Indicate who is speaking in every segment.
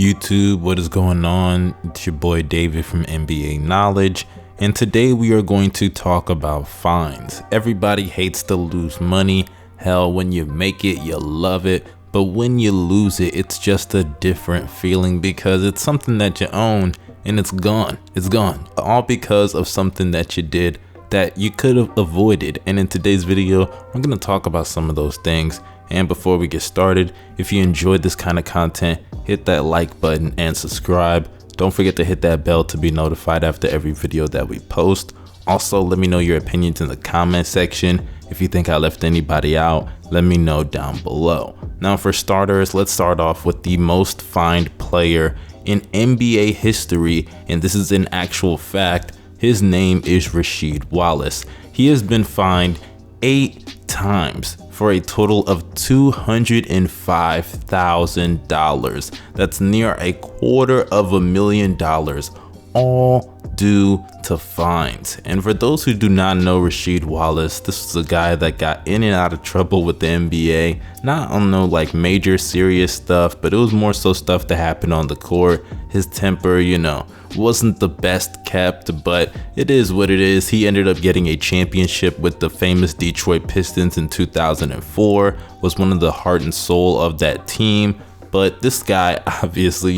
Speaker 1: YouTube, what is going on? It's your boy David from NBA Knowledge, and today we are going to talk about fines. Everybody hates to lose money. Hell, when you make it, you love it, but when you lose it, it's just a different feeling because it's something that you own and it's gone. It's gone, all because of something that you did that you could have avoided. And in today's video, I'm going to talk about some of those things. And before we get started, if you enjoyed this kind of content, hit that like button and subscribe. Don't forget to hit that bell to be notified after every video that we post. Also, let me know your opinions in the comment section. If you think I left anybody out, let me know down below. Now, for starters, let's start off with the most fined player in NBA history, and this is an actual fact. His name is Rasheed Wallace. He has been fined 8 times for a total of $205,000. That's near $250,000, all due to fines. And for those who do not know Rasheed Wallace, this was a guy that got in and out of trouble with the NBA. Not on no like major serious stuff, but it was more so stuff that happened on the court. His temper, wasn't the best kept, but it is what it is. He ended up getting a championship with the famous Detroit Pistons in 2004, was one of the heart and soul of that team. But this guy, obviously,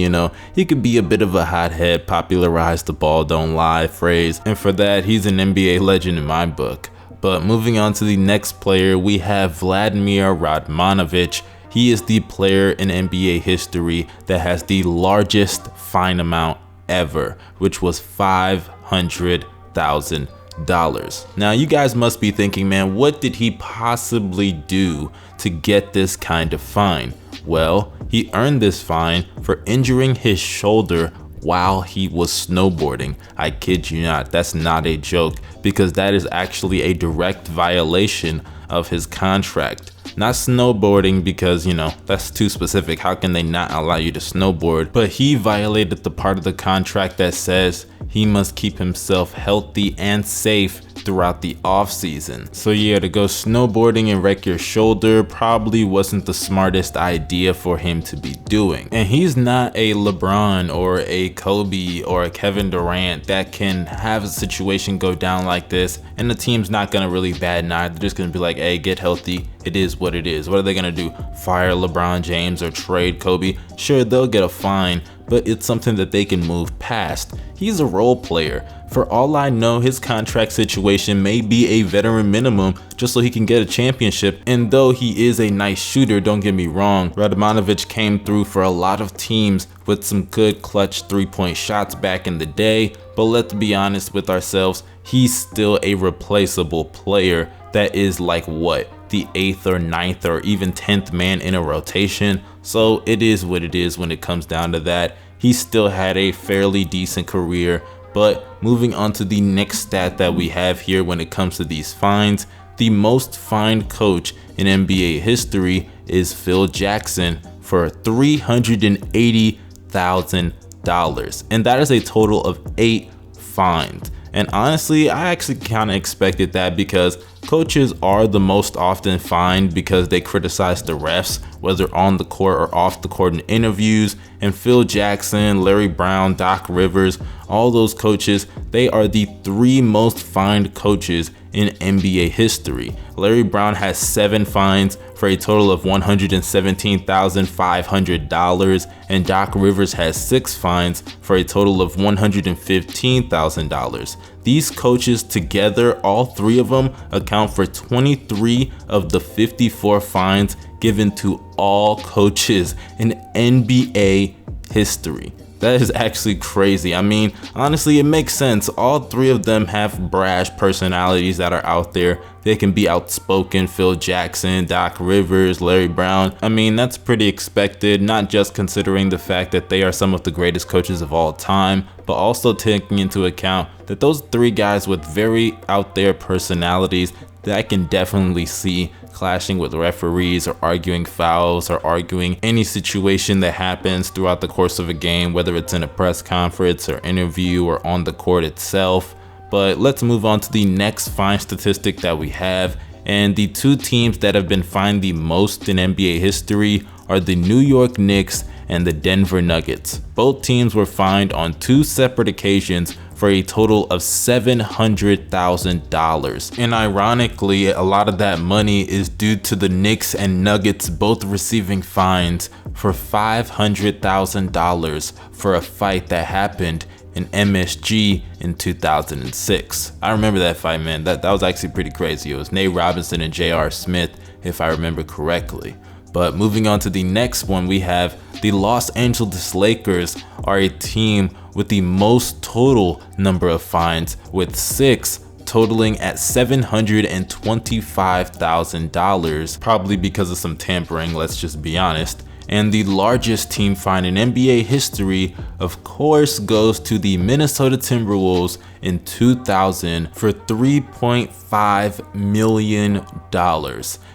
Speaker 1: he could be a bit of a hothead, popularized the ball don't lie phrase, and for that, he's an NBA legend in my book. But moving on to the next player, we have Vladimir Radmanovic. He is the player in NBA history that has the largest fine amount ever, which was $500,000. Now, you guys must be thinking, man, what did he possibly do to get this kind of fine? Well, he earned this fine for injuring his shoulder while he was snowboarding. I kid you not, that's not a joke, because that is actually a direct violation of his contract. Not snowboarding because, that's too specific. How can they not allow you to snowboard? But he violated the part of the contract that says he must keep himself healthy and safe throughout the off season. So yeah, to go snowboarding and wreck your shoulder probably wasn't the smartest idea for him to be doing. And he's not a LeBron or a Kobe or a Kevin Durant that can have a situation go down like this and the team's not gonna really bat an eye. They're just gonna be like, hey, get healthy. It is what it is. What are they gonna do? Fire LeBron James or trade Kobe? Sure, they'll get a fine, but it's something that they can move past. He's a role player. For all I know, his contract situation may be a veteran minimum just so he can get a championship. And though he is a nice shooter, don't get me wrong, Radmanovic came through for a lot of teams with some good clutch three-point shots back in the day. But let's be honest with ourselves, he's still a replaceable player that is like what? The 8th or 9th or even 10th man in a rotation. So it is what it is when it comes down to that. He still had a fairly decent career. But moving on to the next stat that we have here when it comes to these fines, the most fined coach in NBA history is Phil Jackson for $380,000. And that is a total of 8 fines. And honestly, I actually kind of expected that because coaches are the most often fined because they criticize the refs, whether on the court or off the court in interviews. And Phil Jackson, Larry Brown, Doc Rivers, all those coaches, they are the 3 most fined coaches in NBA history. Larry Brown has 7 fines for a total of $117,500, and Doc Rivers has 6 fines for a total of $115,000. These coaches together, all 3 of them, account for 23 of the 54 fines given to all coaches in NBA history. That is actually crazy. I mean, honestly, it makes sense. All 3 of them have brash personalities that are out there. They can be outspoken. Phil Jackson, Doc Rivers, Larry Brown. I mean, that's pretty expected, not just considering the fact that they are some of the greatest coaches of all time, but also taking into account that those 3 guys with very out there personalities that I can definitely see clashing with referees or arguing fouls or arguing any situation that happens throughout the course of a game, whether it's in a press conference or interview or on the court itself. But let's move on to the next fine statistic that we have. And the 2 teams that have been fined the most in NBA history are the New York Knicks and the Denver Nuggets. Both teams were fined on 2 separate occasions for a total of $700,000. And ironically, a lot of that money is due to the Knicks and Nuggets both receiving fines for $500,000 for a fight that happened in MSG in 2006. I remember that fight, man. That was actually pretty crazy. It was Nate Robinson and J.R. Smith, if I remember correctly. But moving on to the next one, we have the Los Angeles Lakers are a team with the most total number of fines, with 6 totaling at $725,000, probably because of some tampering, let's just be honest. And the largest team fine in NBA history, of course, goes to the Minnesota Timberwolves in 2000 for $3.5 million.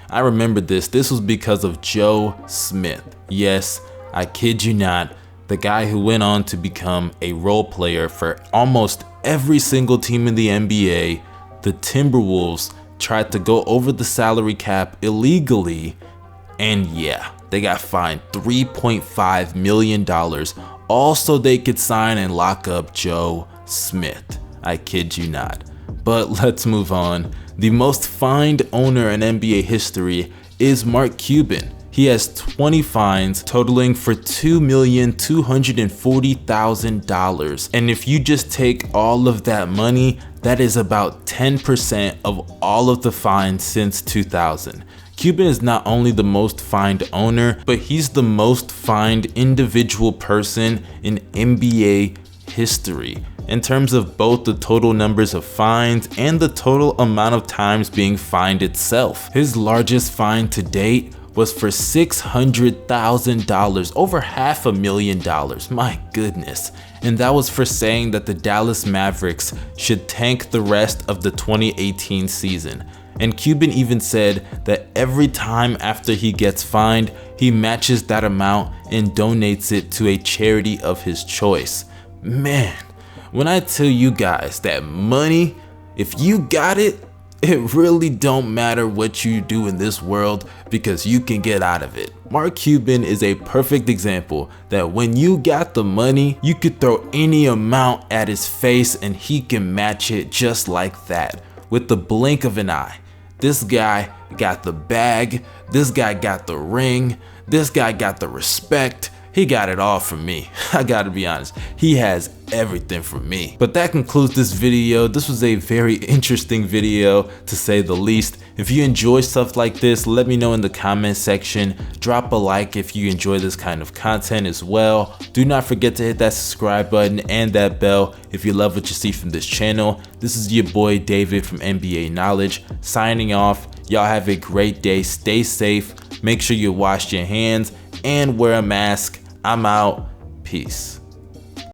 Speaker 1: I remember this. This was because of Joe Smith. Yes, I kid you not, the guy who went on to become a role player for almost every single team in the NBA. The Timberwolves tried to go over the salary cap illegally, and yeah, they got fined $3.5 million, all so they could sign and lock up Joe Smith. I kid you not. But let's move on. The most fined owner in NBA history is Mark Cuban. He has 20 fines totaling for $2,240,000. And if you just take all of that money, that is about 10% of all of the fines since 2000. Cuban is not only the most fined owner, but he's the most fined individual person in NBA history, in terms of both the total numbers of fines and the total amount of times being fined itself. His largest fine to date was for $600,000, over $500,000, my goodness. And that was for saying that the Dallas Mavericks should tank the rest of the 2018 season. And Cuban even said that every time after he gets fined, he matches that amount and donates it to a charity of his choice. Man, when I tell you guys that money, if you got it, it really don't matter what you do in this world, because you can get out of it. Mark Cuban is a perfect example that when you got the money, you could throw any amount at his face and he can match it just like that, with the blink of an eye. This guy got the bag, this guy got the ring, this guy got the respect. He got it all from me. I gotta be honest, he has everything from me. But that concludes this video. This was a very interesting video, to say the least. If you enjoy stuff like this, let me know in the comment section. Drop a like if you enjoy this kind of content as well. Do not forget to hit that subscribe button and that bell if you love what you see from this channel. This is your boy David from NBA Knowledge, signing off. Y'all have a great day. Stay safe. Make sure you wash your hands and wear a mask. I'm out. Peace.